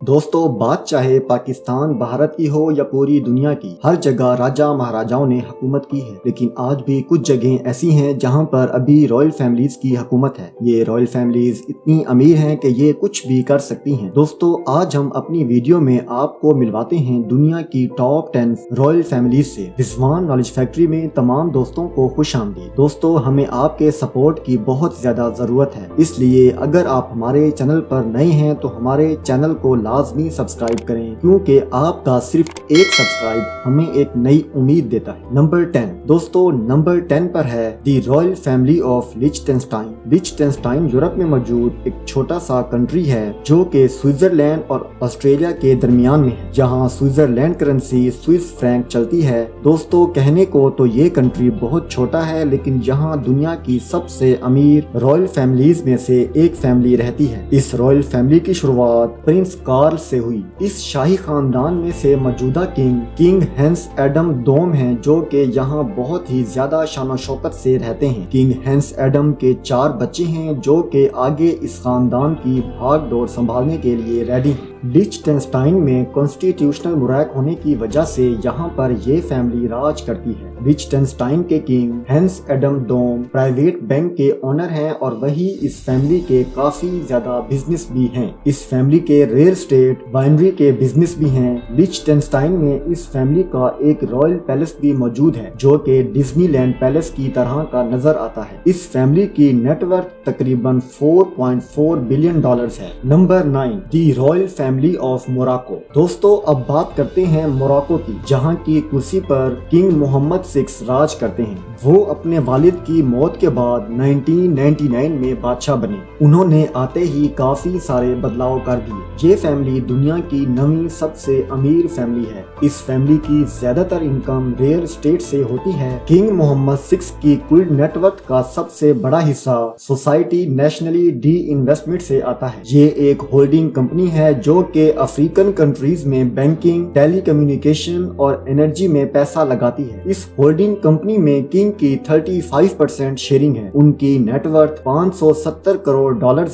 دوستو بات چاہے پاکستان بھارت کی ہو یا پوری دنیا کی، ہر جگہ راجہ مہاراجاؤں نے حکومت کی ہے، لیکن آج بھی کچھ جگہیں ایسی ہیں جہاں پر ابھی رائل فیملیز کی حکومت ہے۔ یہ رائل فیملیز اتنی امیر ہیں کہ یہ کچھ بھی کر سکتی ہیں۔ دوستو آج ہم اپنی ویڈیو میں آپ کو ملواتے ہیں دنیا کی ٹاپ 10 رائل فیملیز سے۔ رضوان نالج فیکٹری میں تمام دوستوں کو خوش آمدید۔ دوستو ہمیں آپ کے سپورٹ کی بہت زیادہ ضرورت ہے، اس لیے اگر آپ ہمارے چینل پر نئے ہیں تو ہمارے چینل کو لازمی سبسکرائب کریں، کیونکہ آپ کا صرف ایک سبسکرائب ہمیں ایک نئی امید دیتا ہے۔ نمبر 10 دوستو، نمبر 10 پر ہے دی رائل فیملی آف لچٹنسٹائن۔ لچٹنسٹائن یورپ میں موجود ایک چھوٹا سا کنٹری ہے جو کہ سوئٹزرلینڈ اور آسٹریلیا کے درمیان میں ہے، جہاں سوئٹزرلینڈ کرنسی سوئس فرینک چلتی ہے۔ دوستو کہنے کو تو یہ کنٹری بہت چھوٹا ہے، لیکن یہاں دنیا کی سب سے امیر رائل فیملیز میں سے ایک فیملی رہتی ہے۔ اس رائل فیملی کی شروعات پرنس کارل سے ہوئی۔ اس شاہی خاندان میں سے موجودہ کنگ ہنس ایڈم دوم ہیں، جو کہ یہاں بہت ہی زیادہ شان و شوکت سے رہتے ہیں۔ کنگ ہنس ایڈم کے 4 بچے ہیں جو کہ آگے اس خاندان کی بھاگ دوڑ سنبھالنے کے لیے ریڈی ہیں۔ لچٹنسٹائن میں کانسٹیٹیوشنل مراک ہونے کی وجہ سے یہاں پر یہ فیملی راج کرتی ہے۔ لچٹنسٹائن کے کنگ ہنس ایڈم دوم پرائیویٹ بینک کے اونر ہیں اور وہی اس فیملی کے کافی زیادہ بزنس بھی ہیں۔ اس فیملی کے ریل اسٹیٹ وائنری کے بزنس بھی ہیں۔ لچٹنسٹائن میں اس فیملی کا ایک رائل پیلس بھی موجود ہے جو کہ ڈزنی لینڈ پیلس کی طرح کا نظر آتا ہے۔ اس فیملی کی نیٹ ورتھ تقریباً $4.4 بلین ہے۔ Number 9 the royal family of موراکو۔ دوستو اب بات کرتے ہیں موراکو کی، جہاں کی کرسی پر کنگ محمد 6 راج کرتے ہیں۔ وہ اپنے والد کی موت کے بعد 1999 میں بادشاہ بنے۔ انہوں نے آتے ہی کافی سارے بدلاؤ کر دیے۔ یہ فیملی دنیا کی 9ویں سب سے امیر فیملی ہے۔ اس فیملی کی زیادہ تر انکم ریل اسٹیٹ سے ہوتی ہے۔ کنگ محمد 6 کی کل نیٹ ورتھ کا سب سے بڑا حصہ سوسائٹی نیشنلی ڈی انویسٹمنٹ سے آتا ہے۔ یہ ایک ہولڈنگ کمپنی ہے جو کہ افریقن کنٹریز میں بینکنگ، ٹیلی کمیونیکیشن اور انرجی میں پیسہ لگاتی ہے۔ اس ہولڈنگ کمپنی میں کنگ کی 35% شیئرنگ ہے۔ ان کی نیٹ ورتھ $570 کروڑ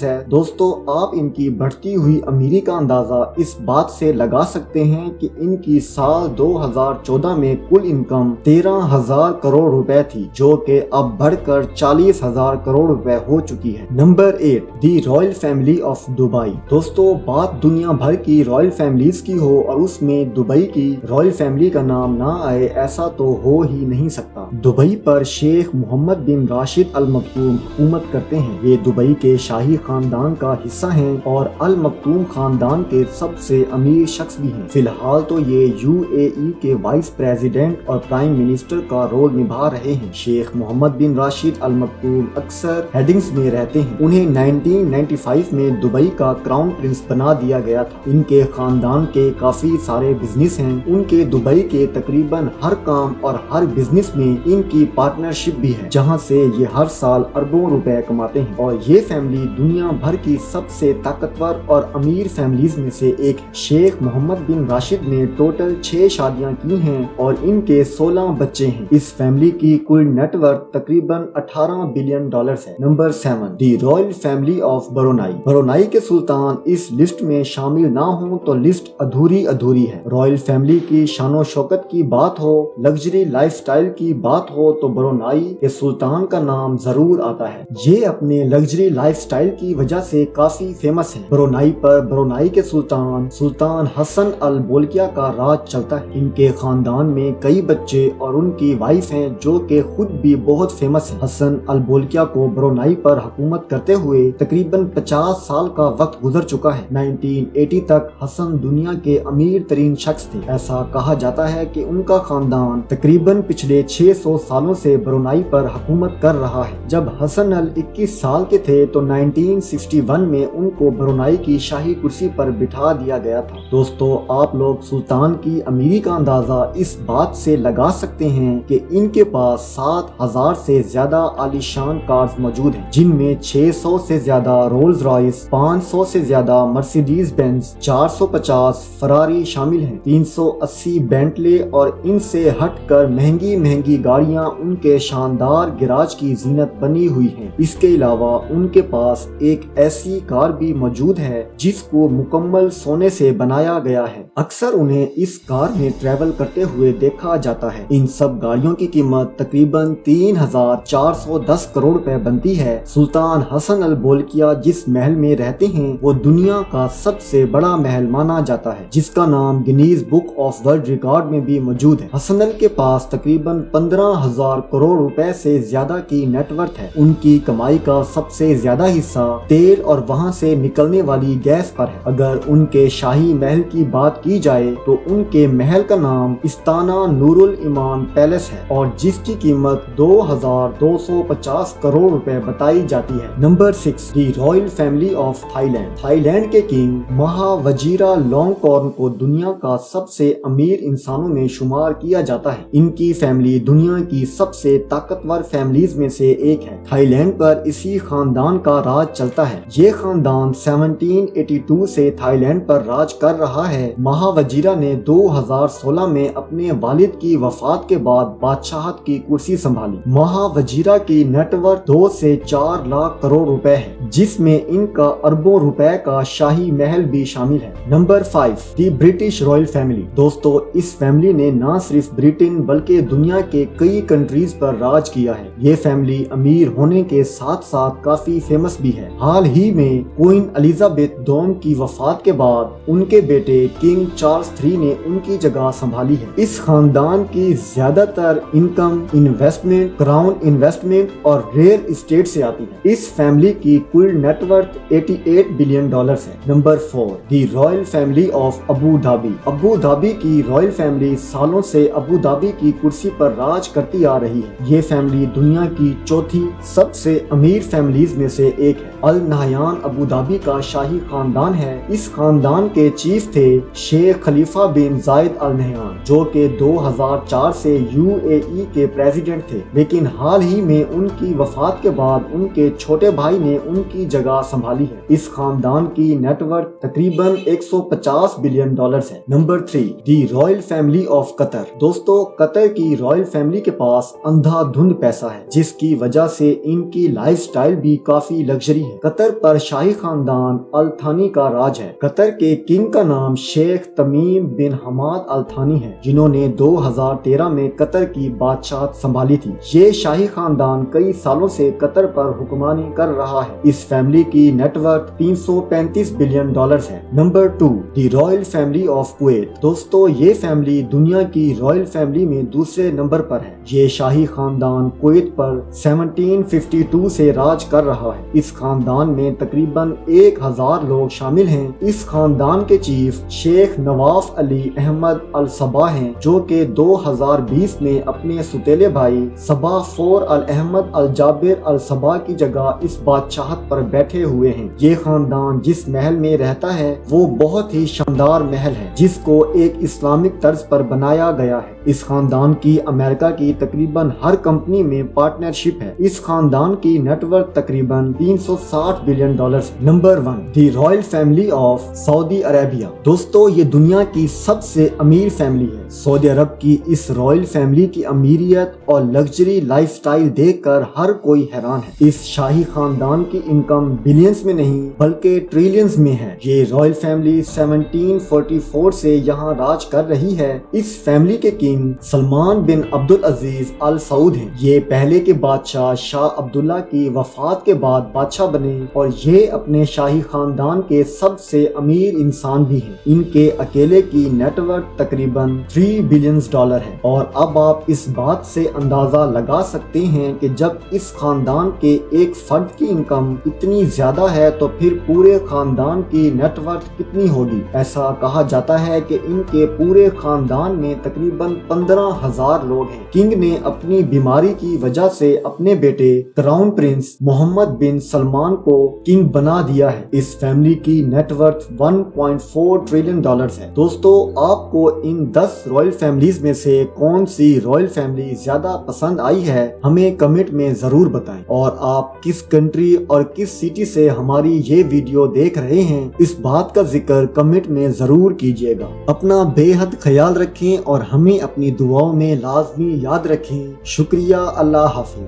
ہے۔ دوستو آپ ان کی بڑھتی ہوئی امیری کا اندازہ اس بات سے لگا سکتے ہیں کہ ان کی سال 2014 میں کل انکم 13,000 کروڑ روپے تھی، جو کہ اب بڑھ کر 40,000 کروڑ روپے ہو چکی ہے۔ Number 8 the royal family of Dubai. دوستو بات دنیا بھر کی رائل فیملیز کی ہو اور اس میں دبئی کی رائل فیملی کا نام نہ آئے، ایسا تو ہو ہی نہیں سکتا۔ دبئی پر شیخ محمد بن راشد المکتوم حکومت کرتے ہیں۔ یہ دبئی کے شاہی خاندان کا حصہ ہیں اور المکتوم خاندان کے سب سے امیر شخص بھی ہیں۔ فی الحال تو یہ UAE کے وائس پریزیڈنٹ اور پرائم منسٹر کا رول نبھا رہے ہیں۔ شیخ محمد بن راشد المکتوم اکثر ہیڈنگز میں رہتے ہیں۔ انہیں 1995 میں دبئی کا کراؤن پرنس بنا دیا گیا تھا۔ ان کے خاندان کے کافی سارے بزنس ہیں۔ ان کے دبئی کے تقریباً ہر کام اور ہر بزنس میں ان کی پارٹنرشپ بھی ہے، جہاں سے یہ ہر سال اربوں روپے کماتے ہیں۔ اور یہ فیملی دنیا بھر کی سب سے طاقتور اور امیر فیملیز میں سے ایک ہے۔ شیخ محمد بن راشد نے ٹوٹل 6 شادیاں کی ہیں اور ان کے 16 بچے ہیں۔ اس فیملی کی کل نیٹ ورتھ تقریباً $18 بلین ہے۔ Number 7 the royal family of Brunei. Brunei کے سلطان اس لسٹ میں شامل نہ ہوں تو لسٹ ادھوری ہے۔ رائل فیملی کی شان و شوکت کی بات ہو، لگژری لائف سٹائل کی بات ہو تو برونائی کے سلطان کا نام ضرور آتا ہے۔ یہ اپنے لگژری لائف سٹائل کی وجہ سے کافی فیمس ہے۔ برونائی پر برونائی کے سلطان حسن البولکیہ کا راج چلتا ہے۔ ان کے خاندان میں کئی بچے اور ان کی وائف ہیں جو کہ خود بھی بہت فیمس ہیں۔ حسن البولکیہ کو برونائی پر حکومت کرتے ہوئے تقریباً 50 سال کا وقت گزر چکا ہے۔ 1980 تک حسن دنیا کے امیر ترین شخص تھے۔ ایسا کہا جاتا ہے کہ ان کا خاندان تقریباً پچھلے 600 سالوں سے برونائی پر حکومت کر رہا ہے۔ جب حسن 21 سال کے تھے تو 1961 میں ان کو برونائی کی شاہی کرسی پر بٹھا دیا گیا تھا۔ دوستو آپ لوگ سلطان کی امیری کا اندازہ اس بات سے لگا سکتے ہیں کہ ان کے پاس 7,000 سے زیادہ عالیشان کارز موجود ہیں، جن میں 600 سے زیادہ رولز رائس، 500 سے زیادہ مرسیڈیز بینز بینز، 450 فراری شامل ہیں، 380 بینٹلے اور ان سے ہٹ کر مہنگی مہنگی گاڑیاں ان کے شاندار گراج کی زینت بنی ہوئی ہیں۔ اس کے علاوہ ان کے پاس ایک ایسی کار بھی موجود ہے جس کو مکمل سونے سے بنایا گیا ہے۔ اکثر انہیں اس کار میں ٹریول کرتے ہوئے دیکھا جاتا ہے۔ ان سب گاڑیوں کی قیمت تقریباً 3410 کروڑ روپے بنتی ہے۔ سلطان حسن البولکیہ جس محل میں رہتے ہیں وہ دنیا کا سب سے بڑا محل مانا جاتا ہے، جس کا نام Guinness book of world record میں بھی موجود ہے۔ حسن ال کے پاس تقریباً 15,000 کروڑ روپے سے زیادہ کی نیٹ ورتھ ہے۔ ان کی کمائی کا سب سے زیادہ حصہ تیل اور وہاں سے نکلنے والی گیس پر ہے۔ اگر ان کے شاہی محل کی بات کی جائے تو ان کے محل کا نام استانا نور الایمان پیلس ہے اور جس کی قیمت 2250 کروڑ روپے بتائی جاتی ہے۔ Number 6، the royal family of Thailand. Thailand کے کنگ مہا وجیرا لانگکورن کو دنیا کا سب سے امیر انسانوں میں شمار کیا جاتا ہے۔ ان کی فیملی دنیا کی سب سے طاقتور فیملیز میں سے ایک ہے۔ تھائی لینڈ پر اسی خاندان کا راج چلتا ہے۔ یہ خاندان 1782 سے تھائی لینڈ پر راج کر رہا ہے۔ مہا وجیرا نے 2016 میں اپنے والد کی وفات کے بعد بادشاہت کی کرسی سنبھالی۔ مہا وجیرا کی نیٹ ورتھ 2 سے 4 لاکھ کروڑ روپے ہے، جس میں ان کا اربوں روپے کا شاہی محل بھی شامل ہے۔ Number 5، the British Royal family. دوستو، اس فیملی نے نہ صرف برٹن بلکہ دنیا کے کئی کنٹریز پر راج کیا ہے۔ یہ فیملی امیر ہونے کے ساتھ ساتھ کافی فیمس بھی ہے۔ حال ہی میں کوئین الیزابتھ دوم کی وفات کے بعد ان کے بیٹے کنگ چارلز 3 نے ان کی جگہ سنبھالی ہے۔ اس خاندان کی زیادہ تر انکم انویسٹمنٹ، کراؤن انویسٹمنٹ اور ریئل اسٹیٹ سے آتی ہے۔ اس فیملی کی کل نیٹ ورتھ $88 بلین ہے۔ Number 4، the royal family of Abu Dhabi. Abu Dhabi کی رائل فیملی سالوں سے ابو دھابی کی کرسی پر راج کرتی آ رہی ہے۔ یہ فیملی دنیا کی چوتھی سب سے امیر فیملیز میں سے ایک ہے۔ النہیان ابو دھابی کا شاہی خاندان ہے۔ اس خاندان کے چیف تھے شیخ خلیفہ بن زائد ال نہیان، جو کہ 2004 سے UAE کے پریزیڈنٹ تھے، لیکن حال ہی میں ان کی وفات کے بعد ان کے چھوٹے بھائی نے ان کی جگہ سنبھالی ہے۔ اس خاندان کی نیٹ ورتھ تقریباً $150 بلین ہے۔ Number 3، the royal family of Qatar. دوستو، قطر کی رائل فیملی کے پاس اندھا دھند پیسہ ہے، جس کی وجہ سے ان کی لائف سٹائل بھی کافی لگژری ہے۔ قطر پر شاہی خاندان ال تھانی کا راج ہے۔ قطر کے کنگ کا نام شیخ تمیم بن حماد ال تھانی ہے، جنہوں نے 2013 میں قطر کی بادشاہت سنبھالی تھی۔ یہ شاہی خاندان کئی سالوں سے قطر پر حکمرانی کر رہا ہے۔ اس فیملی کی نیٹ ورتھ $335 بلین ہے۔ Number 2، the royal family of Kuwait. دوستو، یہ فیملی دنیا کی رائل فیملی میں دوسرے نمبر پر ہے۔ یہ شاہی خاندان کویت پر 1752 سے راج کر رہا ہے۔ اس خاندان میں تقریباً 1000 لوگ شامل ہیں۔ اس خاندان کے چیف شیخ نواف علی احمد الصباح ہیں، جو کہ 2020 میں اپنے سوتیلے بھائی صباح فور الاحمد الجابر الصباح کی جگہ اس بادشاہت پر بیٹھے ہوئے ہیں۔ یہ خاندان جس محل میں رہتا ہے وہ بہت ہی شاندار محل ہے، جس کو ایک اسلامک طرز پر بنایا گیا ہے۔ اس خاندان کی امریکہ کی تقریباً ہر کمپنی میں پارٹنرشپ ہے۔ اس خاندان کی نیٹ ورتھ تقریباً $360 billion. Number 1، the royal family of Saudi Arabia. دوستو، یہ دنیا کی سب سے امیر فیملی ہے۔ سعودی عرب کی اس رائل فیملی کی امیریت اور لگژری لائف سٹائل دیکھ کر ہر کوئی حیران ہے۔ اس شاہی خاندان کی انکم بلینز میں نہیں بلکہ ٹریلینز میں ہے۔ یہ رائل فیملی 1744 سے یہاں راج کر رہی ہے۔ اس فیملی کے کنگ سلمان بن عبدالعزیز ال سعود ہیں۔ یہ پہلے کے بادشاہ شاہ عبداللہ کی وفات کے بعد بادشاہ بنے اور یہ اپنے شاہی خاندان کے سب سے امیر انسان بھی ہیں۔ ان کے اکیلے کی نیٹ ورتھ تقریباً $3 بلین ہے۔ اور اب آپ اس بات سے اندازہ لگا سکتے ہیں کہ جب اس خاندان کے ایک فرد کی انکم اتنی زیادہ ہے تو پھر پورے خاندان کی نیٹ ورتھ کتنی ہوگی۔ ایسا کہا جاتا ہے کہ ان کے پورے خاندان میں تقریباً 15,000 لوگ ہیں۔ کنگ نے اپنی بیماری کی وجہ سے اپنے بیٹے کراؤن پرنس محمد بن سلمان کو کنگ بنا دیا ہے۔ اس فیملی کی نیٹ ورتھ $1.4 ٹریلین ہے۔ دوستو، آپ کو ان 10 رائل فیملیز میں سے کون سی رائل فیملی زیادہ پسند آئی ہے ہمیں کمنٹ میں ضرور بتائیں، اور آپ کس کنٹری اور کس سٹی سے ہماری یہ ویڈیو دیکھ رہے ہیں اس بات کا ذکر کمنٹ میں ضرور کیجیے گا۔ اپنا بے حد خیال رکھیں اور ہمیں اپنی دعاؤں میں لازمی یاد رکھیں۔ شکریہ، اللہ حافظ۔